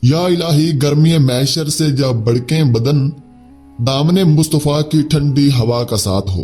یا الہی گرمی محشر سے جب بڑکیں بدن، دامن مصطفیٰ کی ٹھنڈی ہوا کا ساتھ ہو۔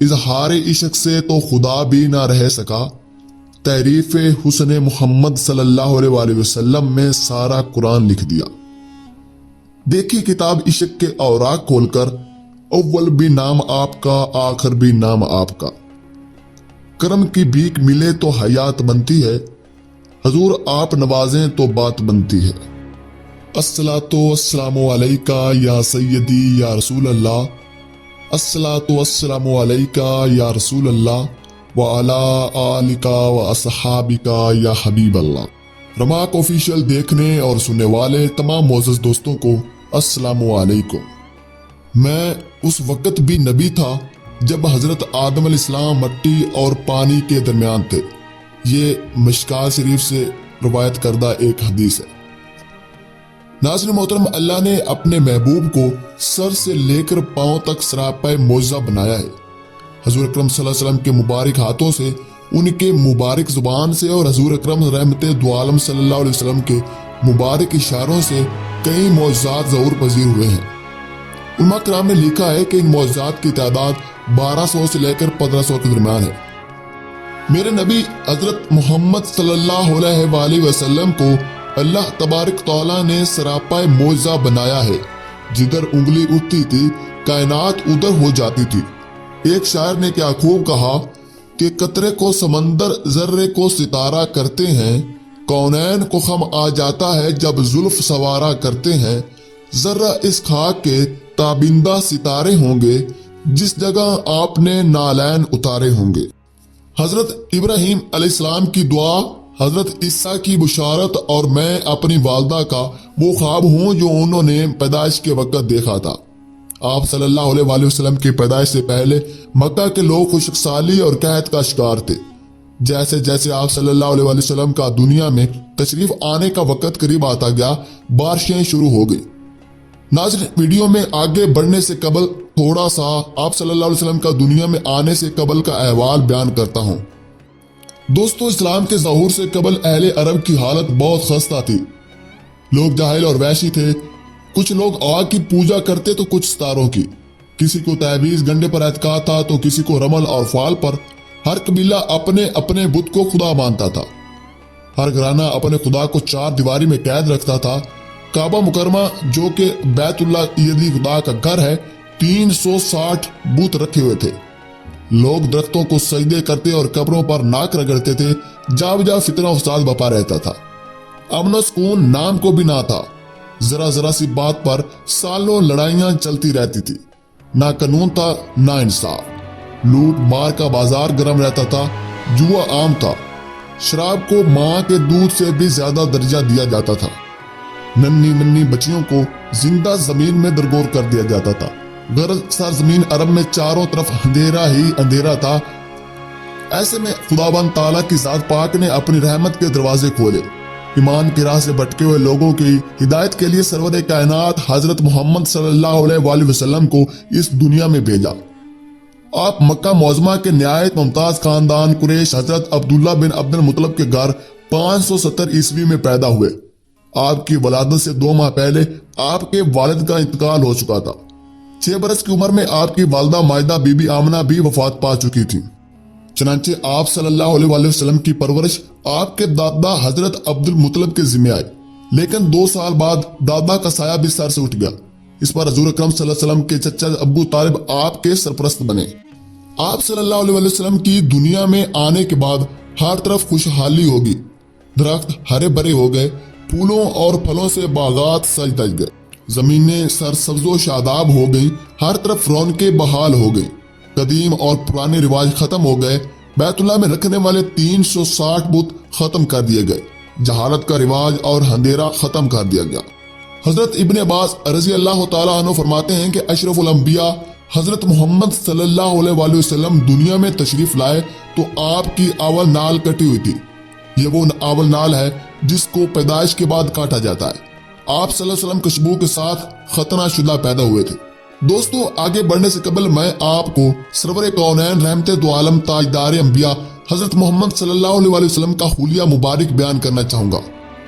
اظہار عشق سے تو خدا بھی نہ رہ سکا، تعریف حسن محمد صلی اللہ علیہ وآلہ وسلم میں سارا قرآن لکھ دیا۔ دیکھی کتاب عشق کے اوراق کھول کر، اول بھی نام آپ کا آخر بھی نام آپ کا۔ کرم کی بھیک ملے تو حیات بنتی ہے، حضور آپ نوازیں تو بات بنتی ہے۔ الصلاۃ والسلام علیکہ یا سیدی یا رسول اللہ، الصلاۃ والسلام علیکہ یا رسول اللہ وعلی آلکہ واصحابکہ یا حبیب اللہ۔ رماق آفیشیل دیکھنے اور سننے والے تمام معزز دوستوں کو السلام علیکم۔ میں اس وقت بھی نبی تھا جب حضرت آدم علیہ السلام مٹی اور پانی کے درمیان تھے۔ یہ مشکوٰۃ شریف سے روایت کردہ ایک حدیث ہے۔ ناظرین محترم، اللہ نے اپنے محبوب کو سر سے لے کر پاؤں تک سراپا معجزہ بنایا ہے۔ حضور اکرم صلی اللہ علیہ وسلم کے مبارک ہاتھوں سے، ان کے مبارک زبان سے اور حضور اکرم رحمت دو عالم صلی اللہ علیہ وسلم کے مبارک اشاروں سے کئی معجزات ظہور پذیر ہوئے ہیں۔ علماء کرام نے لکھا ہے کہ ان معجزات کی تعداد 1200 سے لے کر 1500 کے درمیان ہے۔ میرے نبی حضرت محمد صلی اللہ علیہ وآلہ وسلم کو اللہ تبارک تعالیٰ نے سراپا معجزہ بنایا ہے۔ جدھر انگلی اٹھتی تھی کائنات ادھر ہو جاتی تھی۔ ایک شاعر نے کیا خوب کہا کہ قطرے کو سمندر ذرے کو ستارہ کرتے ہیں، کونین کو خم آ جاتا ہے جب زلف سوارا کرتے ہیں، ذرہ اس خاک کے تابندہ ستارے ہوں گے جس جگہ آپ نے نالین اتارے ہوں گے۔ حضرت ابراہیم علیہ السلام کی دعا، حضرت عیسیٰ کی بشارت اور میں اپنی والدہ کا وہ خواب ہوں جو انہوں نے پیدائش کے وقت دیکھا تھا۔ آپ صلی اللہ علیہ وآلہ وسلم کی پیدائش سے پہلے مکہ کے لوگ خشک سالی اور قحط کا شکار تھے۔ جیسے جیسے آپ صلی اللہ علیہ وآلہ وسلم کا دنیا میں تشریف آنے کا وقت قریب آتا گیا، بارشیں شروع ہو گئی۔ ناظرین، ویڈیو میں آگے بڑھنے سے قبل تھوڑا سا آپ صلی اللہ علیہ وسلم کا دنیا میں آنے سے قبل کا احوال بیان کرتا ہوں۔ دوستو، اسلام کے ظہور سے قبل اہل عرب کی حالت بہت خستہ تھی۔ لوگ جاہل اور وحشی تھے۔ کچھ لوگ آگ کی پوجا کرتے تو کچھ ستاروں کی۔ کسی کو تعویذ گنڈے پر اعتقاد تھا تو کسی کو رمل اور فال پر۔ ہر قبیلہ اپنے اپنے بت کو خدا مانتا تھا۔ ہر گھرانہ اپنے خدا کو چار دیواری میں قید رکھتا تھا۔ کعبہ مکرمہ جو کہ بیت اللہ یزدی خدا کا گھر ہے، 360 بت رکھے ہوئے تھے۔ لوگ درختوں کو سجدے کرتے اور قبروں پر ناک رگڑتے تھے۔ جا بجا فتنہ و فساد بپا رہتا تھا۔ امن و سکون نام کو بھی نہ تھا۔ ذرا ذرا سی بات پر سالوں لڑائیاں چلتی رہتی تھی۔ نہ قانون تھا نہ انصاف۔ لوٹ مار کا بازار گرم رہتا تھا۔ جوا عام تھا۔ شراب کو ماں کے دودھ سے بھی زیادہ درجہ دیا جاتا تھا۔ ننھی ننھی بچیوں کو زندہ زمین میں درگور کر دیا جاتا تھا۔ غرض سرزمین عرب میں چاروں طرف اندھیرا ہی اندھیرا تھا۔ ایسے میں خداوند تعالیٰ کی ذات پاک نے اپنی رحمت کے دروازے کھولے۔ ایمان کی راہ سے بھٹکے ہوئے لوگوں کی ہدایت کے لیے سرور کائنات حضرت محمد صلی اللہ علیہ وآلہ وسلم کو اس دنیا میں بھیجا۔ آپ مکہ معظمہ کے نہایت ممتاز خاندان قریش حضرت عبداللہ بن عبد المطلب کے گھر 570 عیسوی میں پیدا ہوئے۔ آپ کی ولادت سے 2 ماہ پہلے آپ کے والد کا انتقال ہو چکا تھا۔ 6 برس کی عمر میں آپ کی والدہ ماجدہ بی بی آمنہ بھی وفات پا چکی تھی۔ چنانچہ آپ صلی اللہ علیہ وآلہ وسلم کی پرورش آپ کے دادا حضرت عبد المطلب کے ذمہ آئی، لیکن 2 سال بعد دادا کا سایہ بھی سر سے اٹھ گیا۔ اس پر حضور اکرم صلی اللہ علیہ وسلم کے چچا ابو طالب آپ کے سرپرست بنے۔ آپ صلی اللہ علیہ وآلہ وسلم کی دنیا میں آنے کے بعد ہر طرف خوشحالی ہوگی۔ درخت ہرے بھرے ہو گئے، پھولوں اور پھلوں سے باغات سج دج گئے، زمینیں سرسبز و شاداب ہو گئیں، ہر طرف رونقیں بحال ہو گئیں۔ قدیم اور پرانے رواج ختم ہو گئے۔ بیت اللہ میں رکھنے والے 360 بت ختم کر دیے گئے۔ جہالت کا رواج اور اندھیرا ختم کر دیا گیا۔ حضرت ابن عباس رضی اللہ تعالیٰ عنہ فرماتے ہیں کہ اشرف الانبیاء حضرت محمد صلی اللہ علیہ وآلہ وسلم دنیا میں تشریف لائے تو آپ کی اول نال کٹی ہوئی تھی۔ یہ وہ اول نال ہے جس کو پیدائش کے بعد کاٹا جاتا ہے۔ آپ صلی اللہ علیہ وسلم خوشبو کے ساتھ ختنہ شدہ پیدا ہوئے تھے۔ دوستو، آگے بڑھنے سے قبل میں آپ کو سرور کونین رحمت دو عالم تاجدار انبیاء حضرت محمد صلی اللہ علیہ وآلہ وسلم کا حلیہ مبارک بیان کرنا چاہوں گا۔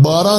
12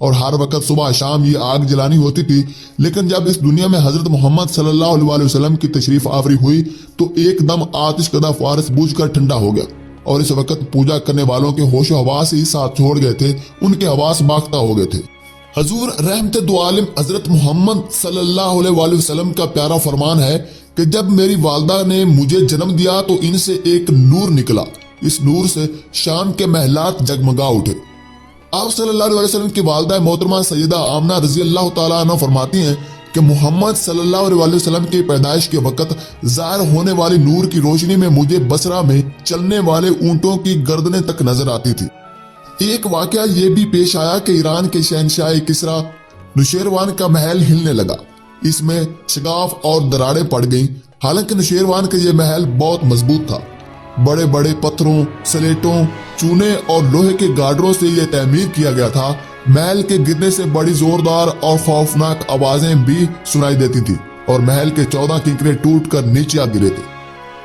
اور ہر وقت صبح شام یہ آگ جلانی ہوتی تھی، لیکن جب اس دنیا میں حضرت محمد صلی اللہ علیہ وسلم کی تشریف آوری ہوئی تو ایک دم آتش کدہ فارس بجھ کر ٹھنڈا ہو گیا، اور اس وقت پوجا کرنے والوں کے ہوش و حواس ہی ساتھ چھوڑ گئے تھے، ان کے حواس باختہ ہو گئے تھے۔ حضور رحمت دو عالم حضرت محمد صلی اللہ علیہ وسلم کا پیارا فرمان ہے کہ جب میری والدہ نے مجھے جنم دیا تو ان سے ایک نور نکلا، اس نور سے شام کے محلات جگمگا اٹھے۔ آپ صلی اللہ علیہ وسلم کی والدہ محترمہ سیدہ آمنہ رضی اللہ تعالیٰ عنہ فرماتی ہیں کہ محمد صلی اللہ علیہ وسلم کی پیدائش کے وقت ظاہر ہونے والی نور کی روشنی میں مجھے بصرہ میں چلنے والے اونٹوں کی گردنیں تک نظر آتی تھی۔ ایک واقعہ یہ بھی پیش آیا کہ ایران کے شہنشاہ کسریٰ نوشیروان کا محل ہلنے لگا، اس میں شگاف اور دراڑیں پڑ گئیں، حالانکہ نوشیروان کا یہ محل بہت مضبوط تھا۔ بڑے بڑے پتھروں، سلیٹوں، چونے اور لوہے کے گارڈروں سے یہ تعمیر کیا گیا تھا۔ محل کے گرنے سے بڑی زوردار اور خوفناک آوازیں بھی سنائی دیتی تھی اور محل کے 14 کنکرے ٹوٹ کر نیچے آ گرے تھے۔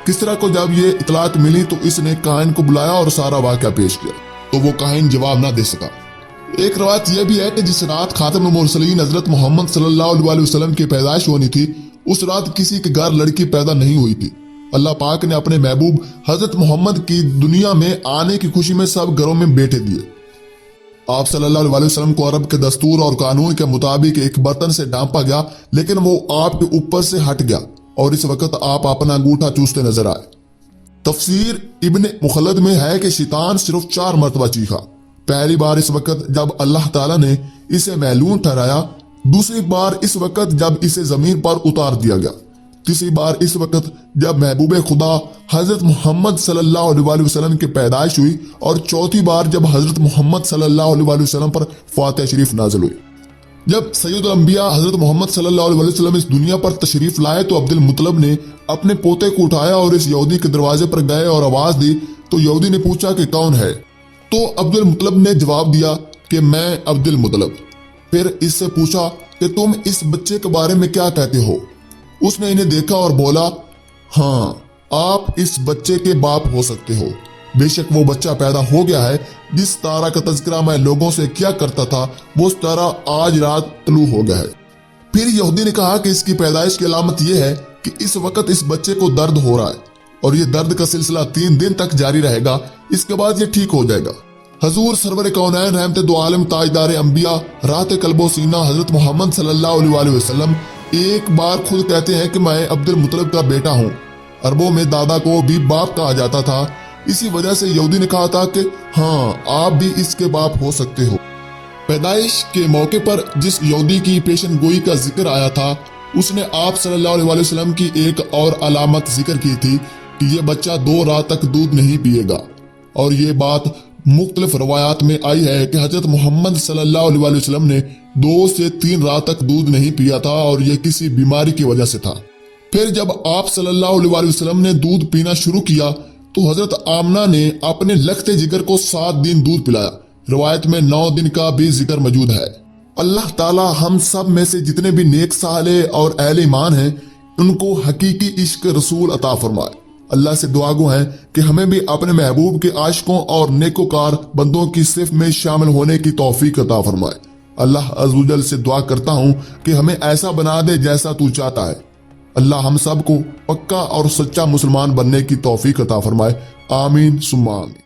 کسریٰ کو جب یہ اطلاعات ملی تو اس نے کاہن کو بلایا اور سارا واقعہ پیش کیا، تو وہ کاہن جواب نہ دے سکا۔ ایک روایت یہ بھی ہے کہ جس رات خاتم المرسلین حضرت محمد صلی اللہ علیہ وسلم کی پیدائش ہونی تھی، اس رات کسی کے گھر لڑکی پیدا نہیں ہوئی تھی۔ اللہ پاک نے اپنے محبوب حضرت محمد کی دنیا میں آنے کی خوشی میں سب گھروں میں بیٹے دیے۔ آپ صلی اللہ علیہ وسلم کو عرب کے دستور اور قانون کے مطابق ایک برتن سے ڈانپا گیا، لیکن وہ آپ کے اوپر سے ہٹ گیا اور اس وقت آپ اپنا انگوٹھا چوستے نظر آئے۔ تفسیر ابن مخلد میں ہے کہ شیطان صرف 4 مرتبہ چیخا۔ پہلی بار اس وقت جب اللہ تعالیٰ نے اسے معلوم ٹھہرایا، دوسری بار اس وقت جب اسے زمین پر اتار دیا گیا، تیسری بار اس وقت جب محبوب خدا حضرت محمد صلی اللہ علیہ وسلم کی پیدائش ہوئی، اور چوتھی بار جب حضرت محمد صلی اللہ علیہ وسلم پر فاتحہ شریف نازل ہوئی۔ جب سید الانبیاء حضرت محمد صلی اللہ علیہ وسلم اس دنیا پر تشریف لائے تو عبد المطلب نے اپنے پوتے کو اٹھایا اور اس یہودی کے دروازے پر گئے اور آواز دی تو یہودی نے پوچھا کہ کون ہے؟ تو عبد المطلب نے جواب دیا کہ میں عبد المطلب۔ پھر اس سے پوچھا کہ تم اس بچے کے بارے میں کیا کہتے ہو؟ اس نے انہیں دیکھا اور بولا، ہاں آپ اس بچے کے باپ ہو سکتے ہو، بے شک وہ بچہ پیدا ہو گیا ہے جس تارہ کا تذکرہ میں لوگوں سے کیا کرتا تھا وہ اس طرح آج رات طلوع ہو گیا ہے۔ پھر یہودی نے کہا کہ اس کی پیدائش کی علامت یہ ہے کہ اس وقت اس بچے کو درد ہو رہا ہے اور یہ درد کا سلسلہ 3 دن تک جاری رہے گا، اس کے بعد یہ ٹھیک ہو جائے گا۔ حضور سرور کونین رحمت دو عالم تاجدار انبیاء راحت قلب و سینہ حضرت محمد صلی اللہ علیہ وسلم ایک بار خود کہتے ہیں کہ میں عبد المطلب کا بیٹا ہوں۔ عربوں میں دادا کو بھی باپ کہا جاتا تھا، اسی وجہ سے یہودی نے کہا تھا کہ ہاں آپ بھی اس کے باپ ہو سکتے ہو۔ پیدائش کے موقع پر جس یہودی کی پیشن گوئی کا ذکر آیا تھا، اس نے آپ صلی اللہ علیہ وسلم کی ایک اور علامت ذکر کی تھی کہ یہ بچہ 2 رات تک دودھ نہیں پیے گا، اور یہ بات مختلف روایات میں آئی ہے کہ حضرت محمد صلی اللہ علیہ وسلم نے 2 سے 3 رات تک دودھ نہیں پیا تھا اور یہ کسی بیماری کی وجہ سے تھا۔ پھر جب آپ صلی اللہ علیہ وسلم نے دودھ پینا شروع کیا تو حضرت آمنہ نے اپنے لختے جگر کو 7 دن دودھ پلایا، روایت میں 9 دن کا بھی ذکر موجود ہے۔ اللہ تعالی ہم سب میں سے جتنے بھی نیک صالح اور اہل ایمان ہیں ان کو حقیقی عشق رسول عطا فرمائے۔ اللہ سے دعا گو ہیں کہ ہمیں بھی اپنے محبوب کے عاشقوں اور نیکوکار بندوں کی صف میں شامل ہونے کی توفیق عطا فرمائے۔ اللہ عز و جل سے دعا کرتا ہوں کہ ہمیں ایسا بنا دے جیسا تو چاہتا ہے۔ اللہ ہم سب کو پکا اور سچا مسلمان بننے کی توفیق عطا فرمائے، آمین ثم آمین۔